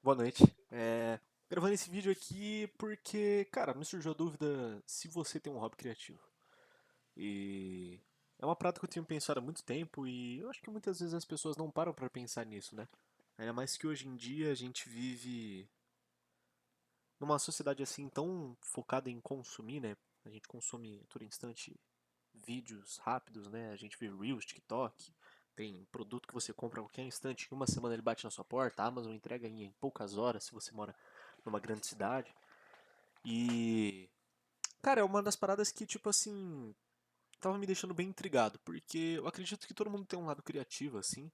Boa noite. Gravando esse vídeo aqui porque, cara, me surgiu a dúvida se você tem um hobby criativo. E é uma prática que eu tenho pensado há muito tempo e eu acho que muitas vezes as pessoas não param pra pensar nisso, né? Ainda mais que hoje em dia a gente vive numa sociedade assim tão focada em consumir, né? A gente consome a todo instante vídeos rápidos, né? A gente vê Reels, TikTok, tem produto que você compra a qualquer instante, em uma semana ele bate na sua porta, a Amazon entrega em poucas horas se você mora numa grande cidade. E, cara, é uma das paradas que, tipo assim, tava me deixando bem intrigado, porque eu acredito que todo mundo tem um lado criativo, assim,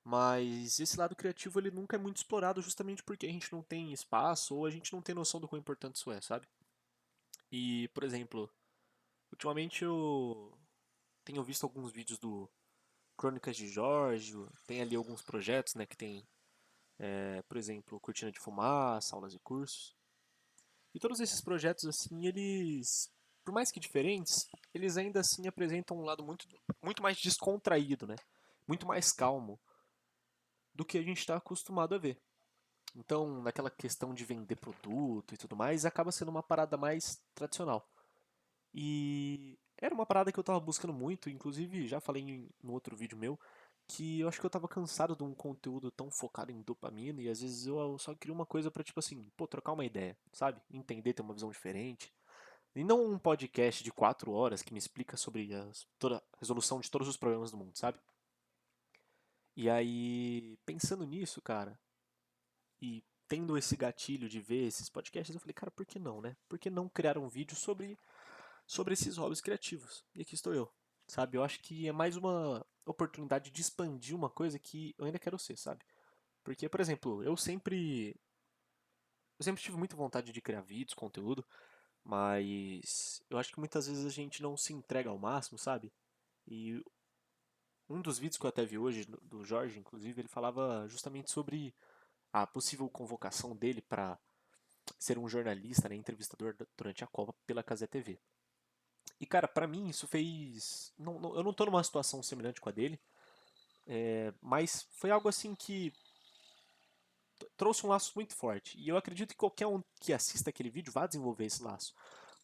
mas esse lado criativo ele nunca é muito explorado justamente porque a gente não tem espaço ou a gente não tem noção do quão importante isso é, sabe? E, por exemplo, ultimamente eu tenho visto alguns vídeos do Crônicas de Jorge, tem ali alguns projetos, né, que tem, por exemplo, Cortina de Fumaça, aulas e cursos. E todos esses projetos, assim, eles, por mais que diferentes, eles ainda assim apresentam um lado muito mais descontraído, né? Muito mais calmo do que a gente está acostumado a ver. Então, naquela questão de vender produto e tudo mais, acaba sendo uma parada mais tradicional. E era uma parada que eu tava buscando muito, inclusive já falei no outro vídeo meu, que eu acho que eu tava cansado de um conteúdo tão focado em dopamina e às vezes eu só queria uma coisa pra, tipo assim, pô, trocar uma ideia, sabe? Entender, ter uma visão diferente. E não um podcast de 4 horas que me explica sobre toda a resolução de todos os problemas do mundo, sabe? E aí, pensando nisso, cara, e tendo esse gatilho de ver esses podcasts, eu falei, cara, por que não, né? Por que não criar um vídeo sobre esses hobbies criativos? E aqui estou eu, sabe? Eu acho que é mais uma oportunidade de expandir uma coisa que eu ainda quero ser, sabe? Porque, por exemplo, eu sempre tive muita vontade de criar vídeos, conteúdo, mas eu acho que muitas vezes a gente não se entrega ao máximo, sabe? E um dos vídeos que eu até vi hoje, do Jorge, inclusive, ele falava justamente sobre a possível convocação dele para ser um jornalista, né, entrevistador durante a Copa pela Cazé TV. E, cara, pra mim isso fez. Eu não tô numa situação semelhante com a dele, mas foi algo assim que trouxe um laço muito forte. E eu acredito que qualquer um que assista aquele vídeo vá desenvolver esse laço.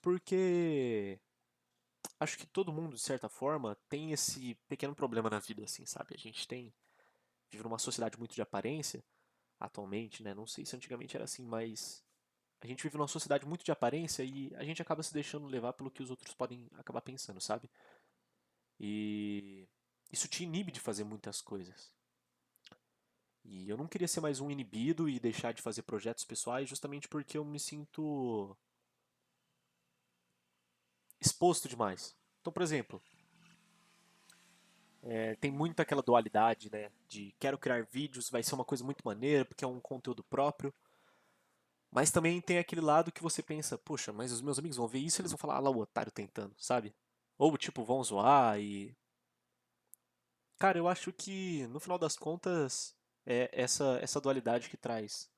Porque acho que todo mundo, de certa forma, tem esse pequeno problema na vida, assim, sabe? A gente vive numa sociedade muito de aparência, atualmente, né? Não sei se antigamente era assim, mas a gente vive numa sociedade muito de aparência e a gente acaba se deixando levar pelo que os outros podem acabar pensando, sabe? E isso te inibe de fazer muitas coisas. E eu não queria ser mais um inibido e deixar de fazer projetos pessoais justamente porque eu me sinto exposto demais. Então, por exemplo, tem muito aquela dualidade, né? De quero criar vídeos, vai ser uma coisa muito maneira porque é um conteúdo próprio. Mas também tem aquele lado que você pensa, poxa, mas os meus amigos vão ver isso e eles vão falar, ah lá o otário tentando, sabe? Ou tipo, vão zoar e. Cara, eu acho que no final das contas é essa dualidade que traz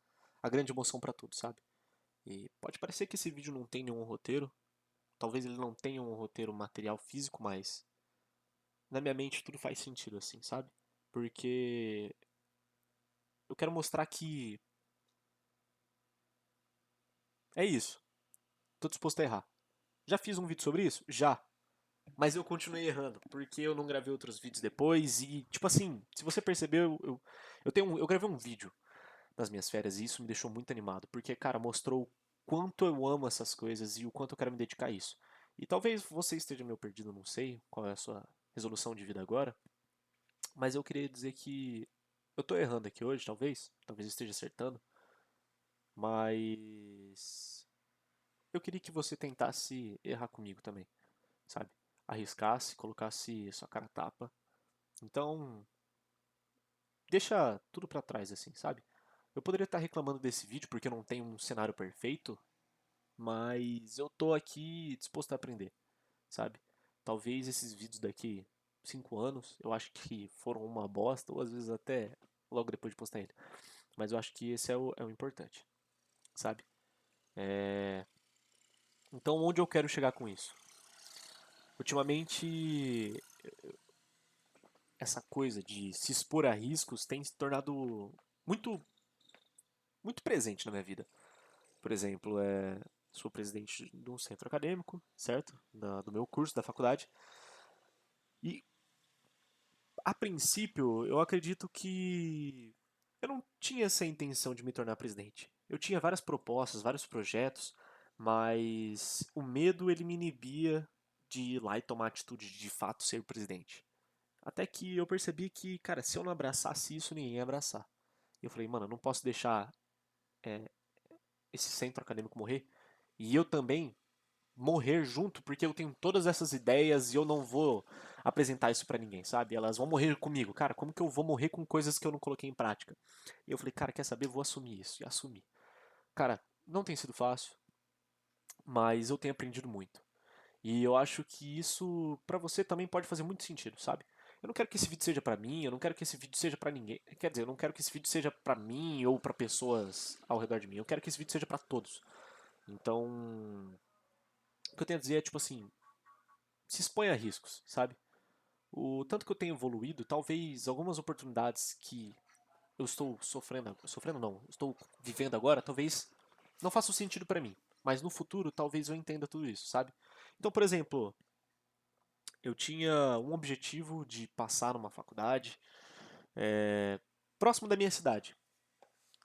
a grande emoção pra tudo, sabe? E pode parecer que esse vídeo não tem nenhum roteiro, talvez ele não tenha um roteiro material físico, mas na minha mente tudo faz sentido assim, sabe? Porque eu quero mostrar que é isso, tô disposto a errar. Já fiz um vídeo sobre isso? Já. Mas eu continuei errando, porque eu não gravei outros vídeos depois e, tipo assim, se você percebeu, eu gravei um vídeo nas minhas férias e isso me deixou muito animado, porque, cara, mostrou o quanto eu amo essas coisas e o quanto eu quero me dedicar a isso. E talvez você esteja meio perdido, não sei qual é a sua resolução de vida agora, mas eu queria dizer que eu tô errando aqui hoje, talvez esteja acertando, mas eu queria que você tentasse errar comigo também, sabe? Arriscasse, colocasse sua cara a tapa. Então, deixa tudo pra trás assim, sabe? Eu poderia estar reclamando desse vídeo porque eu não tenho um cenário perfeito, mas eu tô aqui disposto a aprender, sabe? Talvez esses vídeos daqui 5 anos, eu acho que foram uma bosta, ou às vezes até logo depois de postar ele. Mas eu acho que esse é o importante, sabe? Então, onde eu quero chegar com isso? Ultimamente, essa coisa de se expor a riscos tem se tornado muito muito presente na minha vida. Por exemplo, sou presidente de um centro acadêmico, certo? Do meu curso, da faculdade. E, a princípio, eu acredito que eu não tinha essa intenção de me tornar presidente. Eu tinha várias propostas, vários projetos, mas o medo ele me inibia de ir lá e tomar a atitude de fato ser presidente. Até que eu percebi que, cara, se eu não abraçasse isso, ninguém ia abraçar. E eu falei, mano, eu não posso deixar esse centro acadêmico morrer. E eu também morrer junto, porque eu tenho todas essas ideias e eu não vou apresentar isso pra ninguém, sabe? Elas vão morrer comigo. Cara, como que eu vou morrer com coisas que eu não coloquei em prática? E eu falei, cara, quer saber? Eu vou assumir isso. E assumi. Cara, não tem sido fácil, mas eu tenho aprendido muito. E eu acho que isso pra você também pode fazer muito sentido, sabe? Eu não quero que esse vídeo seja pra mim, eu não quero que esse vídeo seja pra ninguém. Quer dizer, eu não quero que esse vídeo seja pra mim ou pra pessoas ao redor de mim. Eu quero que esse vídeo seja pra todos. Então, o que eu tenho a dizer é tipo assim, se exponha a riscos, sabe? O tanto que eu tenho evoluído, talvez algumas oportunidades que eu estou sofrendo não, estou vivendo agora, talvez não façam sentido pra mim, mas no futuro talvez eu entenda tudo isso, sabe? Então, por exemplo, eu tinha um objetivo de passar numa faculdade próximo da minha cidade.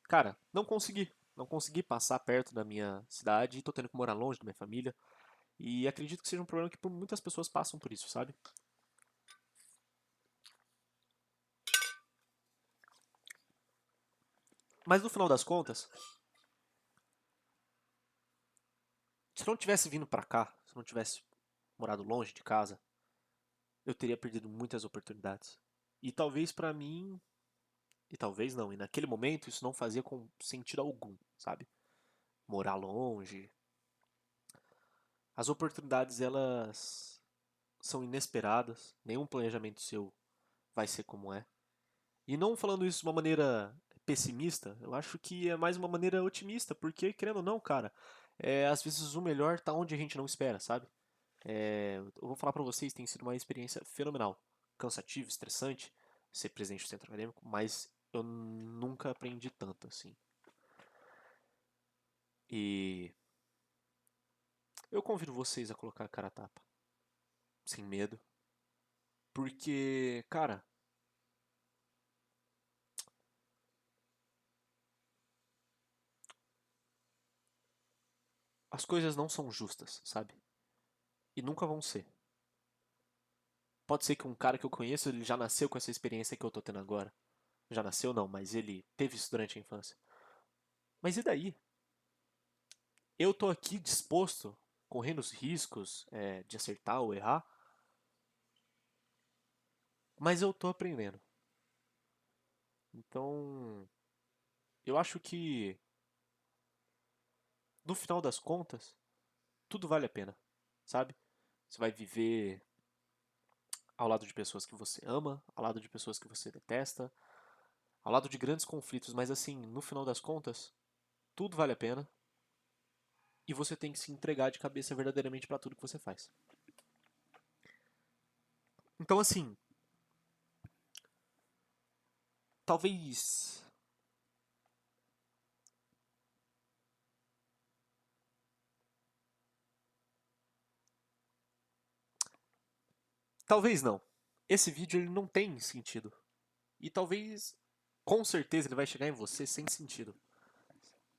Cara, não consegui passar perto da minha cidade e tô tendo que morar longe da minha família. E acredito que seja um problema que muitas pessoas passam por isso, sabe? Mas no final das contas, se eu não tivesse vindo pra cá, se eu não tivesse morado longe de casa, eu teria perdido muitas oportunidades. E talvez pra mim, e talvez não, e naquele momento isso não fazia com sentido algum, sabe? Morar longe. As oportunidades elas são inesperadas, nenhum planejamento seu vai ser como é. E não falando isso de uma maneira pessimista, eu acho que é mais uma maneira otimista, porque querendo ou não, cara, às vezes o melhor tá onde a gente não espera, sabe? Eu vou falar pra vocês, tem sido uma experiência fenomenal. Cansativo, estressante, ser presidente do centro acadêmico, mas eu nunca aprendi tanto assim. E eu convido vocês a colocar a cara a tapa, sem medo, porque, cara, as coisas não são justas, sabe? E nunca vão ser. Pode ser que um cara que eu conheço, ele já nasceu com essa experiência que eu tô tendo agora. Já nasceu não, mas ele teve isso durante a infância. Mas e daí? Eu tô aqui disposto, correndo os riscos de acertar ou errar, mas eu tô aprendendo. Então, eu acho que no final das contas, tudo vale a pena, sabe? Você vai viver ao lado de pessoas que você ama, ao lado de pessoas que você detesta, ao lado de grandes conflitos, mas assim, no final das contas, tudo vale a pena e você tem que se entregar de cabeça verdadeiramente pra tudo que você faz. Então, assim, talvez. Talvez não. Esse vídeo ele não tem sentido. E talvez, com certeza, ele vai chegar em você sem sentido.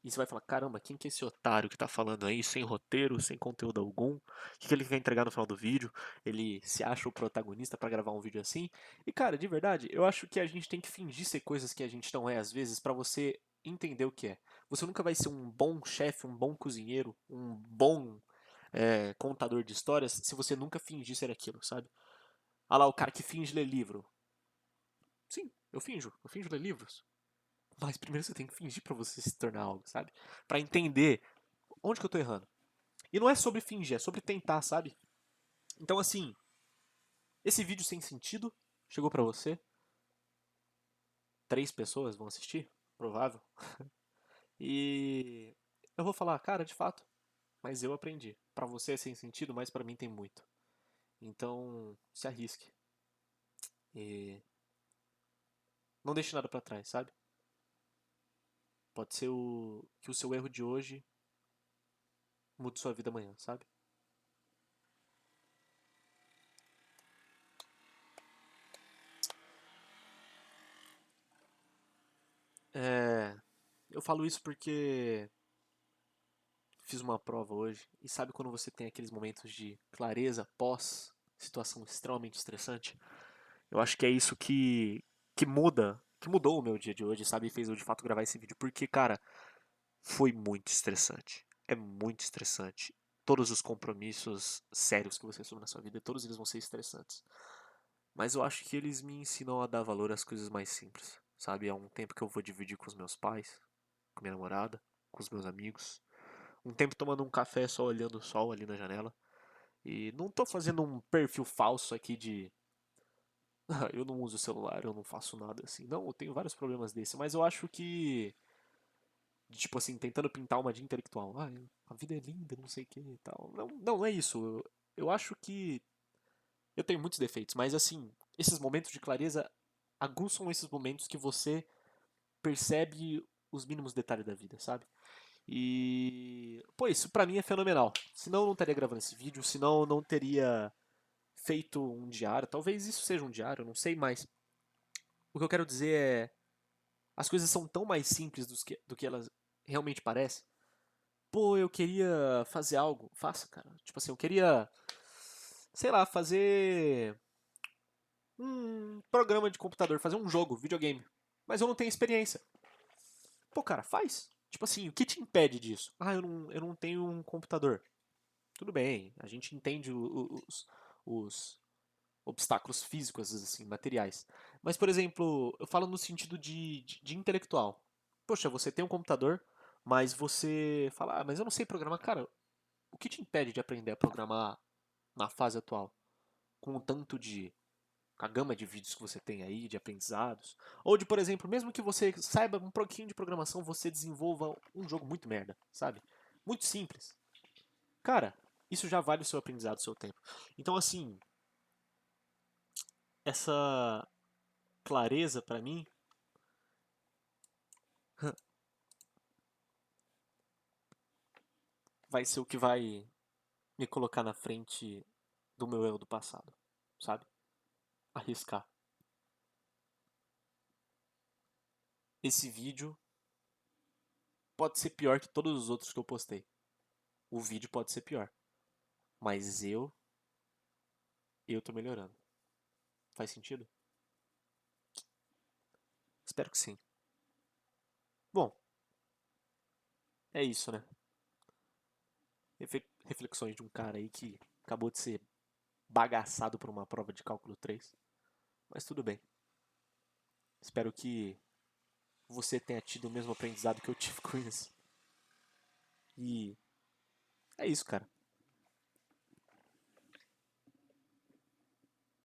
E você vai falar, caramba, quem que é esse otário que tá falando aí, sem roteiro, sem conteúdo algum? O que ele quer entregar no final do vídeo? Ele se acha o protagonista pra gravar um vídeo assim? E cara, de verdade, eu acho que a gente tem que fingir ser coisas que a gente não é às vezes pra você entender o que é. Você nunca vai ser um bom chefe, um bom cozinheiro, um bom contador de histórias se você nunca fingir ser aquilo, sabe? Ah lá, o cara que finge ler livro. Sim, eu finjo ler livros. Mas primeiro você tem que fingir pra você se tornar algo, sabe? Pra entender onde que eu tô errando. E não é sobre fingir, é sobre tentar, sabe? Então, assim, esse vídeo sem sentido chegou pra você. 3 pessoas vão assistir, provável. E eu vou falar, cara, de fato, mas eu aprendi. Pra você é sem sentido, mas pra mim tem muito. Então, se arrisque. E não deixe nada pra trás, sabe? Pode ser que o seu erro de hoje mude sua vida amanhã, sabe? É, eu falo isso porque fiz uma prova hoje e sabe quando você tem aqueles momentos de clareza pós situação extremamente estressante? Eu acho que é isso que mudou o meu dia de hoje, sabe? E fez eu de fato gravar esse vídeo. Porque, cara, foi muito estressante. É muito estressante. Todos os compromissos sérios que você assume na sua vida, todos eles vão ser estressantes. Mas eu acho que eles me ensinam a dar valor às coisas mais simples, sabe? Há um tempo que eu vou dividir com os meus pais, com minha namorada, com os meus amigos. Um tempo tomando um café só olhando o sol ali na janela. E não tô fazendo um perfil falso aqui de eu não uso celular, eu não faço nada assim. Não, eu tenho vários problemas desse, mas eu acho que tipo assim, tentando pintar uma de intelectual. Ah, a vida é linda, não sei o que e tal. Não, não é isso. Eu acho que eu tenho muitos defeitos, mas assim, esses momentos de clareza aguçam esses momentos que você percebe os mínimos detalhes da vida, sabe? E, pô, isso pra mim é fenomenal. Senão eu não estaria gravando esse vídeo, senão eu não teria feito um diário. Talvez isso seja um diário, eu não sei, mas o que eu quero dizer é as coisas são tão mais simples do que elas realmente parecem. Pô, eu queria fazer algo. Faça, cara. Tipo assim, eu queria, sei lá, fazer um programa de computador, fazer um jogo, videogame. Mas eu não tenho experiência. Pô, cara, faz. Tipo assim, o que te impede disso? Ah, eu não tenho um computador. Tudo bem, a gente entende os obstáculos físicos, assim, materiais. Mas, por exemplo, eu falo no sentido de intelectual. Poxa, você tem um computador, mas você fala, ah, mas eu não sei programar. Cara, o que te impede de aprender a programar na fase atual? Com o tanto de. Com a gama de vídeos que você tem aí, de aprendizados. Ou de, por exemplo, mesmo que você saiba um pouquinho de programação, você desenvolva um jogo muito merda, sabe? Muito simples. Cara, isso já vale o seu aprendizado, o seu tempo. Então, assim, essa clareza pra mim vai ser o que vai me colocar na frente do meu eu do passado, sabe? Arriscar. Esse vídeo pode ser pior que todos os outros que eu postei. O vídeo pode ser pior, mas eu tô melhorando. Faz sentido? Espero que sim. Bom, é isso, né? Reflexões de um cara aí que acabou de ser bagaçado por uma prova de cálculo 3. Mas tudo bem. Espero que você tenha tido o mesmo aprendizado que eu tive com isso. E é isso, cara.